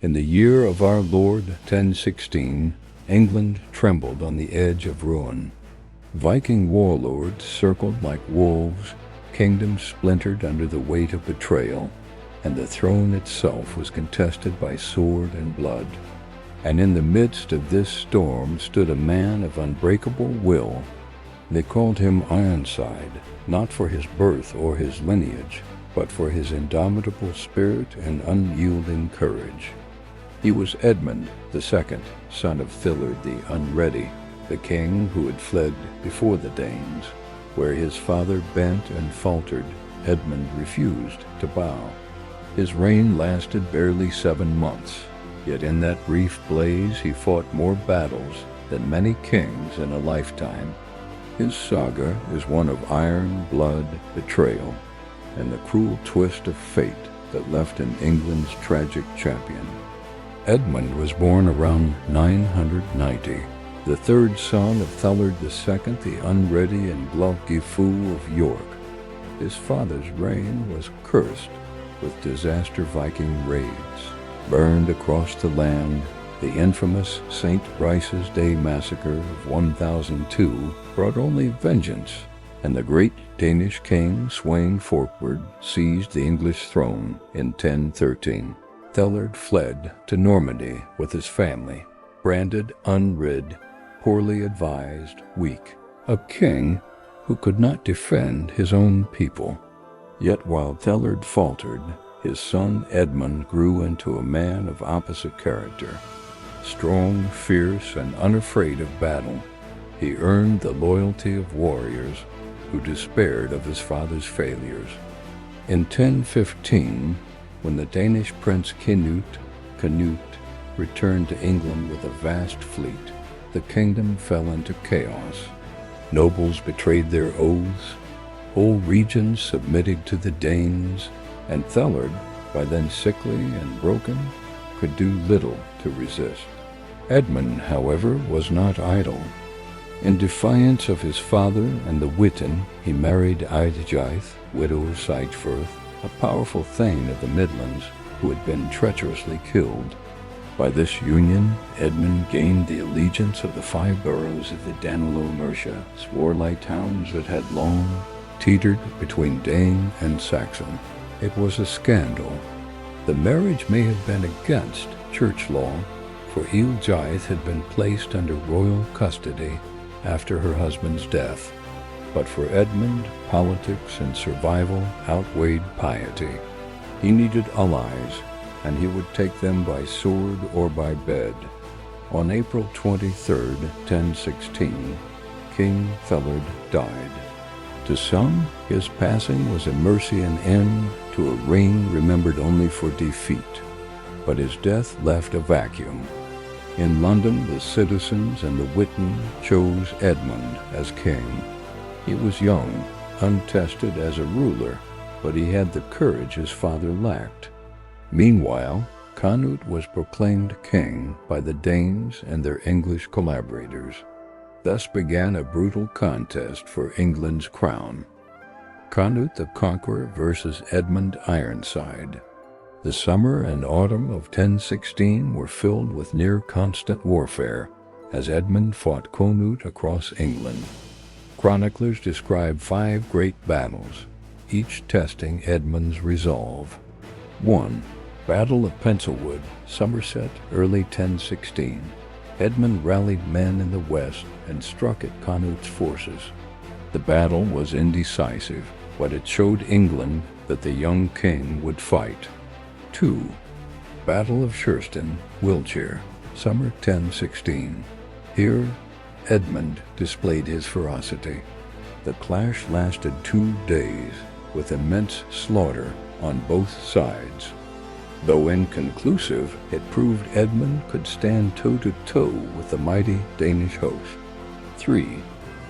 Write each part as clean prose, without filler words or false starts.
In the year of our Lord 1016, England trembled on the edge of ruin. Viking warlords circled like wolves, kingdoms splintered under the weight of betrayal, and the throne itself was contested by sword and blood. And in the midst of this storm stood a man of unbreakable will. They called him Ironside, not for his birth or his lineage, but for his indomitable spirit and unyielding courage. He was Edmund II, son of Thillard the Unready, the king who had fled before the Danes. Where his father bent and faltered, Edmund refused to bow. His reign lasted barely 7 months, yet in that brief blaze he fought more battles than many kings in a lifetime. His saga is one of iron, blood, betrayal, and the cruel twist of fate that left him England's tragic champion. Edmund was born around 990, the third son of Thillard II the Unready and Gloggifu of York. His father's reign was cursed with disaster Viking raids. Burned across the land, the infamous St. Brice's Day massacre of 1002 brought only vengeance, and the great Danish king Sweyn Forkward seized the English throne in 1013. Thillard fled to Normandy with his family, branded unrid, poorly advised, weak, a king who could not defend his own people. Yet while Thillard faltered, his son Edmund grew into a man of opposite character. Strong, fierce, and unafraid of battle, he earned the loyalty of warriors who despaired of his father's failures. In 1015, when the Danish prince Cnut returned to England with a vast fleet, the kingdom fell into chaos. Nobles betrayed their oaths, whole regions submitted to the Danes, and Thillard, by then sickly and broken, could do little to resist. Edmund, however, was not idle. In defiance of his father and the Witan, he married Eadgyth, widow of Sightfirth, a powerful thane of the Midlands who had been treacherously killed. By this union, Edmund gained the allegiance of the 5 boroughs of the Danelaw-Mercia's warlike towns that had long teetered between Dane and Saxon. It was a scandal. The marriage may have been against church law, for Eadgyth had been placed under royal custody after her husband's death. But for Edmund, politics and survival outweighed piety. He needed allies, and he would take them by sword or by bed. On April 23, 1016, King Thillard died. To some, his passing was a Mercian end to a reign remembered only for defeat, but his death left a vacuum. In London, the citizens and the Witan chose Edmund as king. He was young, untested as a ruler, but he had the courage his father lacked. Meanwhile, Cnut was proclaimed king by the Danes and their English collaborators. Thus began a brutal contest for England's crown. Cnut the Conqueror versus Edmund Ironside. The summer and autumn of 1016 were filled with near-constant warfare, as Edmund fought Cnut across England. Chroniclers describe 5 great battles, each testing Edmund's resolve. 1. Battle of Penselwood, Somerset, early 1016. Edmund rallied men in the west and struck at Cnut's forces. The battle was indecisive, but it showed England that the young king would fight. 2. Battle of Schurston, Wiltshire, summer 1016. Here, Edmund displayed his ferocity. The clash lasted 2 days, with immense slaughter on both sides. Though inconclusive, it proved Edmund could stand toe-to-toe with the mighty Danish host. 3.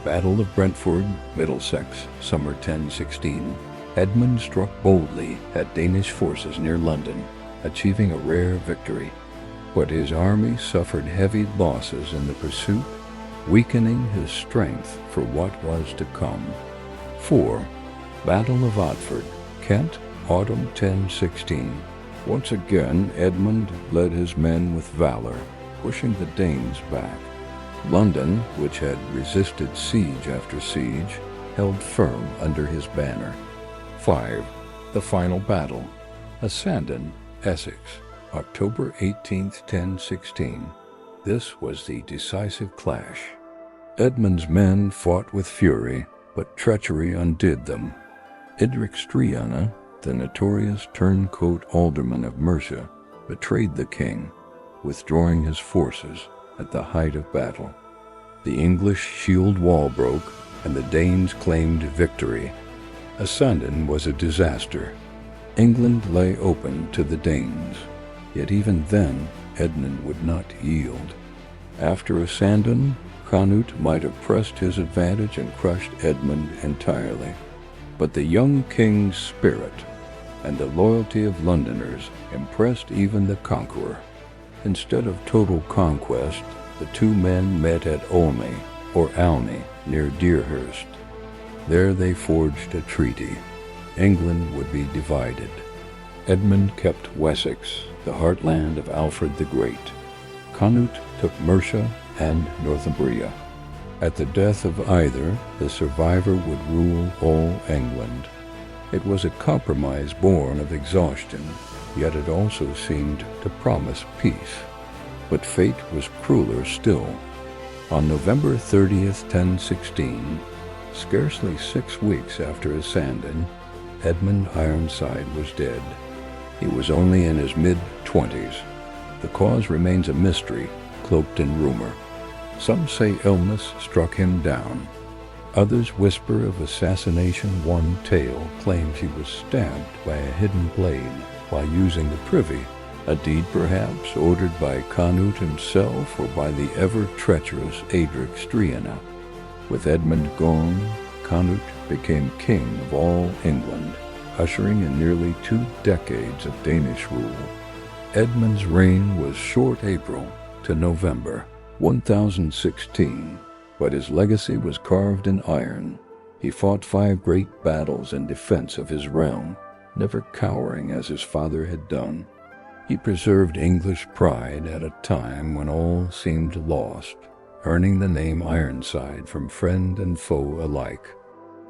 Battle of Brentford, Middlesex, summer 1016. Edmund struck boldly at Danish forces near London, achieving a rare victory. But his army suffered heavy losses in the pursuit, weakening his strength for what was to come. 4. Battle of Otford, Kent, autumn 1016. Once again, Edmund led his men with valor, pushing the Danes back. London, which had resisted siege after siege, held firm under his banner. 5. The final battle. Sandon, Essex, October 18, 1016. This was the decisive clash. Edmund's men fought with fury, but treachery undid them. Edric Striana, the notorious turncoat alderman of Mercia, betrayed the king, withdrawing his forces at the height of battle. The English shield wall broke, and the Danes claimed victory. Sandon was a disaster. England lay open to the Danes, yet even then Edmund would not yield. After Sandon, Cnut might have pressed his advantage and crushed Edmund entirely. But the young king's spirit and the loyalty of Londoners impressed even the conqueror. Instead of total conquest, the two men met at Olney, or Alney, near Deerhurst. There they forged a treaty. England would be divided. Edmund kept Wessex, the heartland of Alfred the Great. Cnut took Mercia and Northumbria. At the death of either, the survivor would rule all England. It was a compromise born of exhaustion, yet it also seemed to promise peace. But fate was crueler still. On November 30th, 1016, scarcely 6 weeks after Sandon, Edmund Ironside was dead. He was only in his mid-20s. The cause remains a mystery, cloaked in rumor. Some say illness struck him down. Others whisper of assassination. One tale claims he was stabbed by a hidden blade while using the privy, a deed perhaps ordered by Cnut himself or by the ever-treacherous Edric Striana. With Edmund gone, Cnut became king of all England, ushering in nearly 2 decades of Danish rule. Edmund's reign was short April to November 1016, but his legacy was carved in iron. He fought 5 great battles in defense of his realm, never cowering as his father had done. He preserved English pride at a time when all seemed lost, earning the name Ironside from friend and foe alike.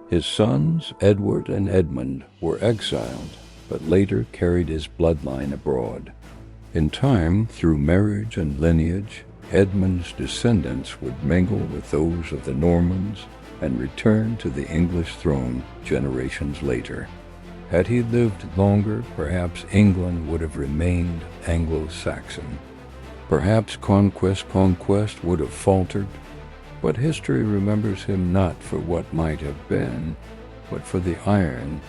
His sons, Edward and Edmund, were exiled, but later carried his bloodline abroad. In time, through marriage and lineage, Edmund's descendants would mingle with those of the Normans and return to the English throne generations later. Had he lived longer, perhaps England would have remained Anglo-Saxon. Perhaps conquest would have faltered, but history remembers him not for what might have been, but for the iron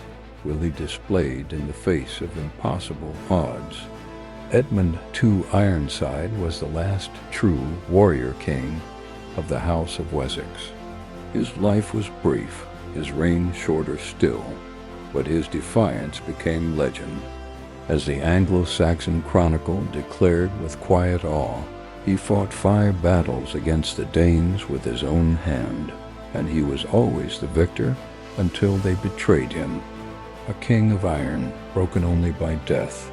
will he displayed in the face of impossible odds. Edmund II Ironside was the last true warrior king of the House of Wessex. His life was brief, his reign shorter still, but his defiance became legend. As the Anglo-Saxon Chronicle declared with quiet awe, he fought 5 battles against the Danes with his own hand, and he was always the victor until they betrayed him. A king of iron, broken only by death,